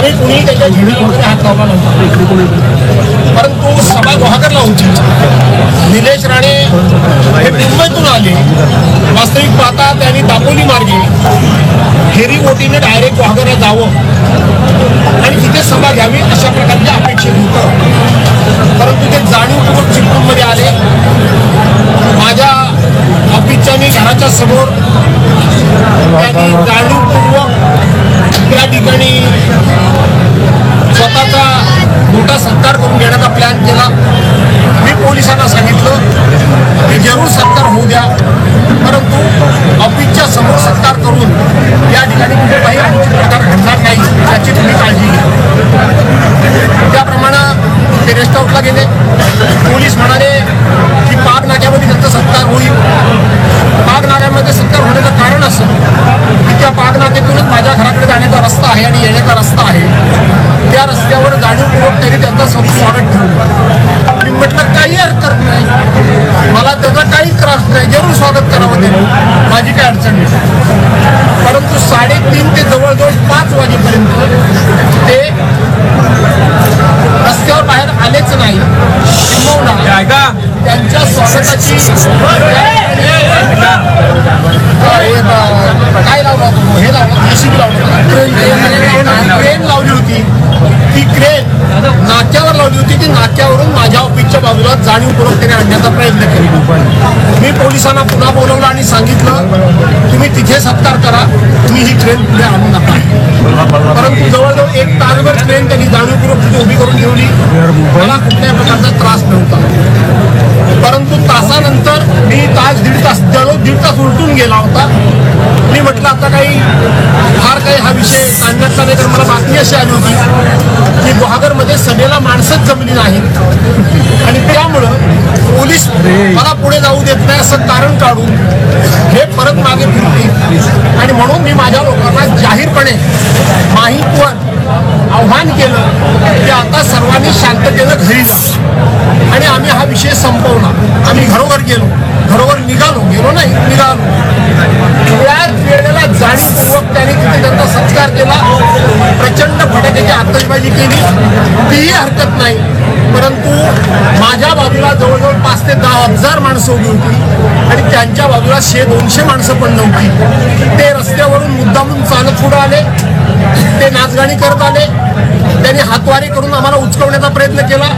आम्ही कुणी त्याच्या झेंड्याला वगैरे हात लावला नव्हता, परंतु सभा गुहागरला होती. निलेश राणे हे मुंबईतून आले. वास्तविक पाहता त्यांनी दापोली मार्गे फेरी बोटीने डायरेक्ट गुहागरला जावं आणि तिथे सभा घ्यावी अशा प्रकारची अपेक्षित होतं. परंतु ते जाणीवपूर्वक चिपळूणमध्ये आले. माझ्या ऑफिसच्या मी घराच्या समोर त्यांनी जाणीवपूर्वक त्या ठिकाणी स्वतःचा मोठा सत्कार करून घेण्याचा प्लॅन केला. मी पोलिसांना सांगितलं की जरूर सत्कार होऊ द्या, परंतु ऑफिसच्या समोर सत्कार करून या ठिकाणी कुठेही अनुचित प्रकार घडणार नाही याची तुम्ही काळजी घ्या. त्याप्रमाणे ते रेस्ट हाऊसला गेले. पोलीस म्हणाले की पाग नाक्यामध्ये त्यांचा सत्कार होईल. पाग नाक्यामध्ये सत्कार होण्याचं कारण असं की त्या पाग नाक्यातूनच माझ्या घराकडे जाण्याचा रस्ता आहे आणि येण्याचा रस्ता आहे. त्या रस्त्यावर जाणीवपूर्वक तरी त्यांचं स्वागत ठेवलं. मी म्हटलं काही हरकत नाही, मला त्याचा काही त्रास नाही, जरूर स्वागत करावं त्यांनी, माझी काही अडचण नाही. परंतु 3:30 ते जवळजवळ 5 वाजेपर्यंत ते रस्त्यावर बाहेर आलेच नाही. किंबहुना त्यांच्या स्वागताची काय लावलं, हे लावलं, मशीन लावलं, क्रेन लावली होती. ती क्रेन नाक्यावर लावली होती. ती नाक्यावरून माझ्या ऑफिसच्या बाजूला जाणीवपूर्वक त्याने आणण्याचा प्रयत्न केला. मी पोलिसांना पुन्हा बोलवलं आणि सांगितलं तुम्ही तिथे सत्कार करा, तुम्ही ही क्रेन पुढे आणू नका. परंतु जवळजवळ 1 तासभर क्रेन त्यांनी जाणीवपूर्वक तिथे उभी करून ठेवली. मला कुठल्याही प्रकारचा त्रास नव्हता. परंतु तासानंतर मी दीड तास उलटून गेला होता. मी म्हटलं आता काही हा विषय सांगण्याचा नाही, तर मला बातमी अशी आली होती की गुहागरमध्ये सभेला माणसंच जमली नाहीत आणि त्यामुळं पोलीस मला पुढे जाऊ देत नाही असं कारण काढून हे परत मागे फिरते. आणि म्हणून मी माझ्या लोकांना जाहीरपणे माहीतवर आव्हान केलं की आता सर्वांनी शांततेनं घरी जा आणि आम्ही हा विषय संपवला. आम्ही घरोघर गेलो नाही निघालो. त्याच वेळेला जाणीवपूर्वक त्याने तिथे त्यांचा सत्कार केला. प्रचंड फटाक्याची आतषबाजी केली, तीही हरकत नाही. परंतु माझ्या बाजूला जवळजवळ 5 ते 10 हजार माणसं उभी होती आणि त्यांच्या बाजूला 100-200 माणसं पण नव्हती. ते रस्त्यावरून मुद्दामून चालत पुढे आले. ते नाचगाणी करत आले. त्यांनी हातवारी करून आम्हाला उचकवण्याचा प्रयत्न केला.